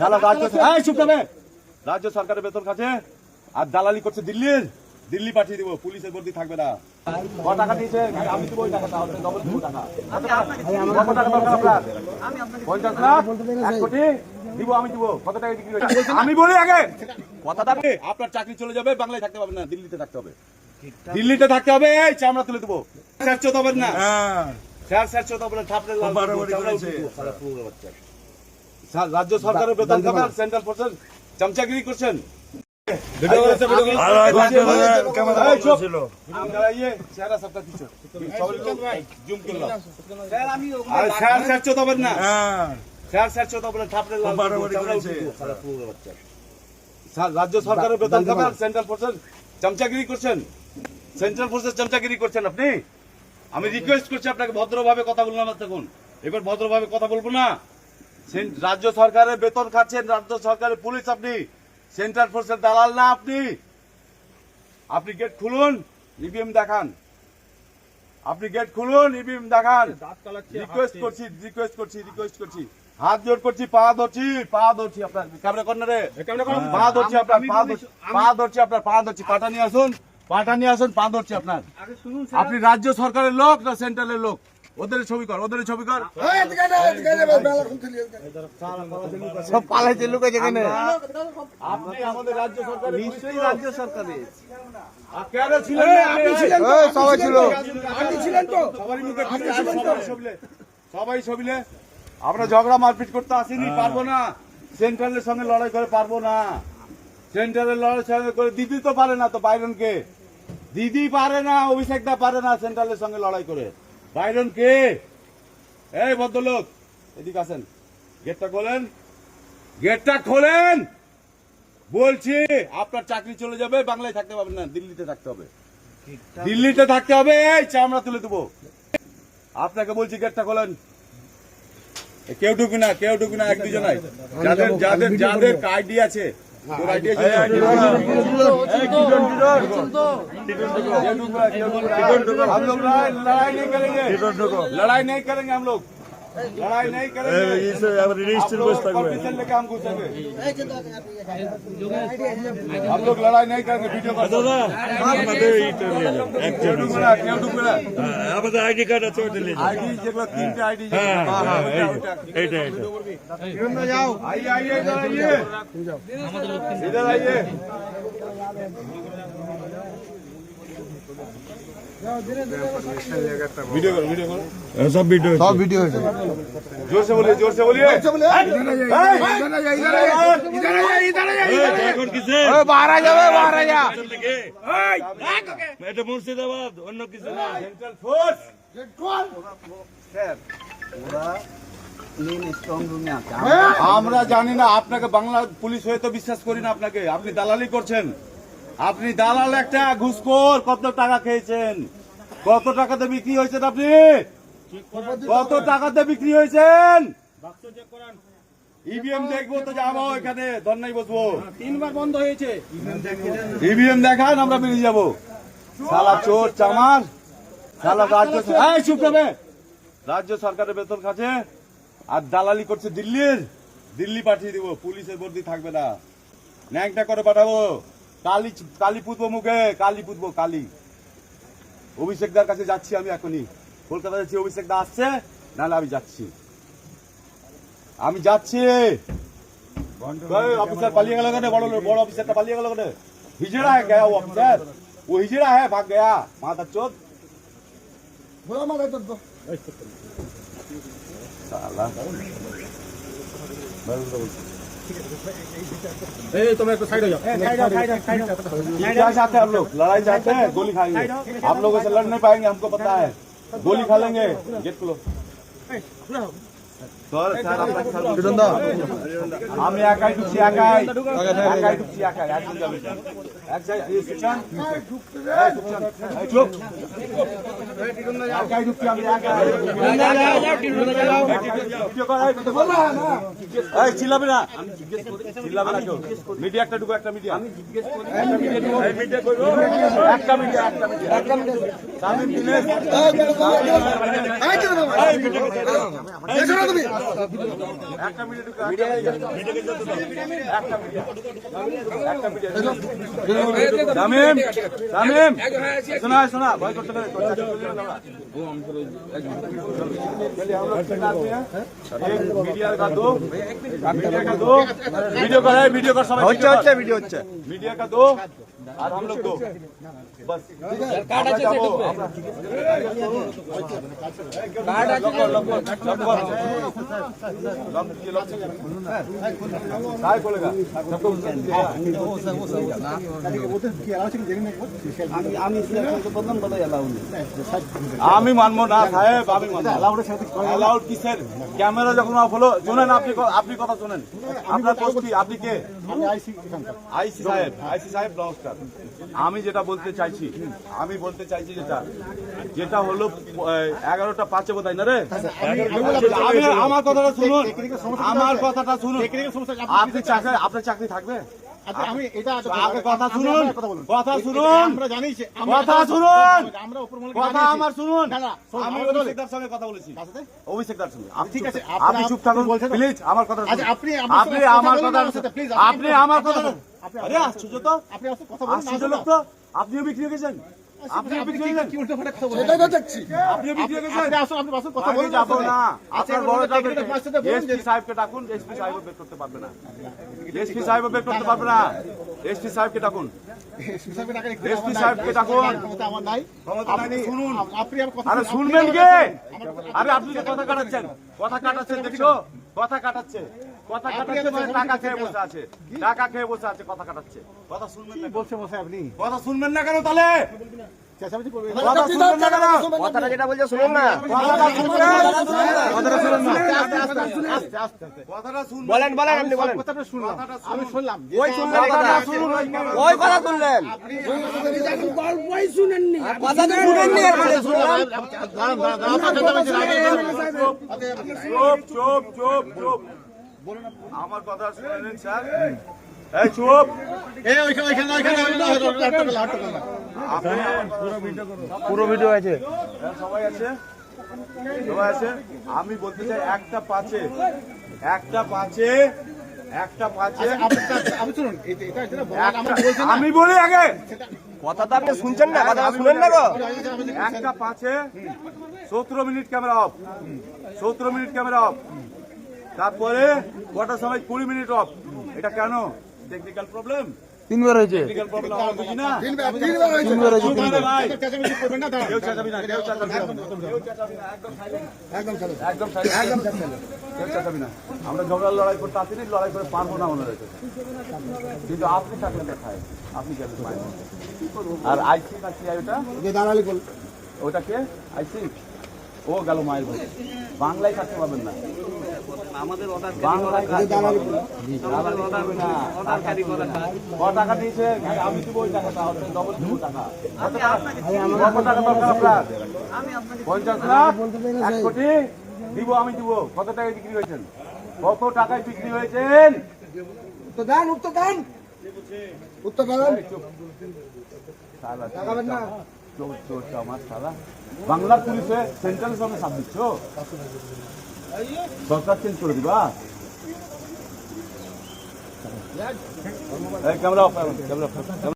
সালা রাজ্য সরকারের বেতন খাচ্ছে আর দালালি করছে দিল্লি পাঠিয়ে দিব, পুলিশের বর্দি থাকবে না। ক টাকা দিয়েছে আমি দিব, ওই টাকাটা ডবল দিব টাকা। কত টাকা দরকার আপনার? 50 লাখ 1 কোটি দিব, আমি দিব। কত টাকা বিক্রি হয়েছে আমি বলি আগে কথাটা। আপনার চাকরি চলে যাবে, বাংলায় থাকতে পারবেন না, দিল্লিতে থাকতে হবে। দিল্লিতে থাকতে হবে, এই চামড়া তুলে দেবো। স্যার চোদ হবেন না, স্যার চোদ হবেন। রাজ্য সরকারের বেতন খাবেন, সেন্ট্রাল ফোর্সের চামচাগিরি করছেন। রাজ্য সরকারের বেতন খাবেন, সেন্ট্রাল ফোর্সের চামচাগিরি করছেন, সেন্ট্রাল ফোর্সের চামচাগিরি করছেন আপনি। আমি রিকোয়েস্ট করছি আপনাকে ভদ্রভাবে কথা বললাম তখন, এবার ভদ্রভাবে কথা বলবো না। রাজ্য সরকারের বেতন খাচ্ছেন, রাজ্য সরকারের পুলিশ আপনি, সেন্ট্রাল ফোর্সের দালাল না আপনি। আপনি গেট খুলুন, ইভিএম দেখান। আপনি গেট খুলুন, ইভিএম দেখান। রিকোয়েস্ট করছি, হাত জোর করছি, পা ধরছি আপনার ক্যামেরা কর্নারে, পা ধরছি আপনার, পা ধরছি, পাটা নিয়ে আসুন, পা ধরছি আপনার। আপনি রাজ্য সরকারের লোক না সেন্ট্রালের লোক? ওদের ছবি কর। সব পালাইছে লোক যেখানে। আপনি আমাদের রাজ্য সরকার, নিশ্চয়ই রাজ্য সরকারের। সবাই ছিল, সবাই ছবিলে। আমরা ঝগড়া মারপিট করতে আসিনি, পারবো না। সেন্ট্রালের সঙ্গে লড়াই করে পারবো না। সেন্ট্রালের লড়াই সঙ্গে করে দিদি তো পারে না, তো বাইরনকে দিদি পারে না, অভিষেক দা পারে না সেন্ট্রালের সঙ্গে লড়াই করে। বাইরন কে? এই ভদ্রলোক এদিকে আসেন, গেটটা খোলেন বলছি। আপনার চাকরি চলে যাবে, বাংলায় থাকতে পারবেন না, দিল্লিতে থাকতে হবে। এই চামড়া তুলে দেবো। আপনাকে বলছি গেটটা খোলেন। কেউ ঢুকবি না, এক দুজন নাই। যাদের আইডি আছে, हम लोग लड़ाई नहीं करेंगे, हम लोग लड़ाई नहीं करेंगे। लेके हम घुसेंगे, हम लोग लड़ाई नहीं करेंगे। वीडियो आईडी कार्ड আছে, আইডি যেগুলো 3টে আইডি। इधर आइए। वीडियो करो, सब वीडियो जोर से बोलिए, बाहर आ जा। এটা মুর্শিদাবাদ, অন্য কিছু না। সেন্ট্রাল ফোর্স আমরা জানি না। আপনাকে বাংলা পুলিশ হয়ে তো বিশ্বাস করি না আপনাকে। আপনি দালালি করছেন, আপনি দালাল একটা ঘুষখোর। কত টাকা খেয়েছেন, কত টাকাতে বিক্রি হয়েছেন আপনি? কত টাকাতে বিক্রি হয়েছেন? ইভিএম দেখবো তো যাবো, এখানে ধর্নায় বসবো। 3বার বন্ধ হয়েছে। ইভিএম দেখান, আমরা বেরিয়ে যাবো। শালা চোর চামার, শালা রাজ্য সরকারের বেতন খাচ্ছে আর দালালি করছে দিল্লি পাঠিয়ে দিব, পুলিশের বর্দি থাকবে না। ন্যাংটা করে পাঠাবো, কালি পুতবো মুখে, কালি। অভিষেক দার কাছে যাচ্ছি আমি এখনই, কলকাতা যাচ্ছি। অভিষেক দা আসছে, নাহলে আমি যাচ্ছি। অফিসার পালিয়ে গেল কেন? বড় অফিসারটা পালিয়ে গেল কেন? हिजड़ा है गया वो अफसर, वो हिजड़ा है, भाग गया। माता चोद साला। तुम्हें तो साइड हो जाओ। क्या चाहते हैं आप लोग? लड़ाई चाहते हैं? गोली खाएंगे। आप लोगों से लड़ नहीं पाएंगे, हमको पता है। गोली खा लेंगे। गेट खोलो। আমি একাই ঢুকছি, একাই ঢুকছি। একজন যাবে, একাই ঢুকছি আমি, চিল্লাবে না, কেউ। মিডিয়া একটা ঢুকো, একটা মিডিয়া, একটা মিডিয়া। সামনে দিনে একটা মিডিয়া ঢুকে মিডিয়াকে যেতে দাও একটা মিডিয়া শামিম শামিম শোনা শোনা ভয় করতে পারে चलिए हम लोग तीन आदमी हैं एक मीडिया का दो वीडियो का है वीडियो का समय अच्छा वीडियो अच्छा मीडिया का दो और हम लोग दो बस कार्ड अच्छे से काय बोलेगा আমি মানবো না সাহেব আমি অ্যালাউড কিসের ক্যামেরা যখন অফ হলো শুনেন আপনি কথা শুনেন আপনার পোস্ট কি আপনি কে আইসি সাহেব নমস্কার আমি যেটা বলতে চাইছি যেটা হলো 11টা 5 বোধহয় না রে আমার কথাটা শুনুন আপনার চাকরি থাকবে আমি এটা কথা শুনুন আমরা জানি কথা আমার শুনুন আমি অভিষেকদার সঙ্গে কথা বলেছি অভিষেকদার সঙ্গে ঠিক আছে আপনি চুপ থাকুন প্লিজ আমার কথা আপনি আমার কথা আরে আশ্চর্য তো আপনি কথা বলুন আশ্চর্য লোক তো আপনিও বিক্রি হয়ে গেছেন আপনিও বিক্রি হয়ে গেছেন কি উল্টো পাল্টা কথা বলছেন সেটাই তো দেখছি আপনিও বিক্রি হয়ে গেছেন আপনি আসুন কথা বলুন যাবো না আপনার বড় বলুন এসপি সাহেবকে ডাকুন এসপি সাহেব বের করতে পারবে না এসপি সাহেব বের করতে পারবে না এসপি সাহেবকে ডাকুন এসপি সাহেবকে ডাকুন আমার নাই শুনুন আপনি আমার কথা আরে শুনবেন কে আরে আপনি যে কথা কাটাচ্ছেন দেখছো কথা কাটাচ্ছে মানে টাকা খেয়ে বসে আছে কথা কাটাচ্ছে কথা শুনবেন না বলছে বসে আপনি কথা শুনবেন না কেন তাহলে চেঁচামেচি করবেন কথা শুনবেন না কেন কথাটা যেটা বলছে শুনুন না কথাটা শুনবেন বলেন আপনি বলেন কথাটা শুনলাম আমি শুনলাম ওই শুনলেন কথা ওই কথা শুনলেন গল্পই শুনেননি কথা তো শুনেননি এরপরে শুনলাম চুপ আমার কথা শুনেন স্যার এই চুপ পুরো ভিডিও আছে সবাই আছে আমি বলতে চাই একটা পাঁচে আপনি শুনুন এটা যেটা বলেন আমরা বলছি না আমি বলি আগে কথা তো আপনি শুনছেন না কথা শুনেন না গো একটা পাঁচে 17 minute camera off 17 minute camera off তারপরে কটার সময় 20 মিনিট অফ এটা কেন টেকনিক্যাল প্রবলেম তিনবার হয়েছে টেকনিক্যাল প্রবলেম আমরা বুঝি না তিনবার হয়েছে চেঁচামেচি করবেন না দাঁড়ান কেউ চেঁচাবি না কেউ চেঁচাবি না একদম কেউ চেঁচাবি না আমরা ঝগড়ার লড়াই করতে আসিনি লড়াই করে পারবো না মনে রেখে কিন্তু আপনি থাকলে দেখায় আপনি কেন পারেন আর আইসি না কি ওটা দাঁড়ালি ওটা কে আইসি ও গেল মায়ের ভাই বাংলায় কাটতে পারবেন না বাংলায় কাটতে পারবেন না ক টাকা দিয়েছে আমি দিব ওই টাকাটা ডবল দিব টাকা কত টাকা দরকার আপনার 50 লাখ 1 কোটি দিব আমি দিব কত টাকায় বিক্রি হয়েছেন কত টাকায় বিক্রি হয়েছেন উত্তর দেন বাংলার পুলিশে সেন্ট্রাল সঙ্গে সাথ দিচ্ছ সরকার চেঞ্জ করে দিবা ক্যামেরা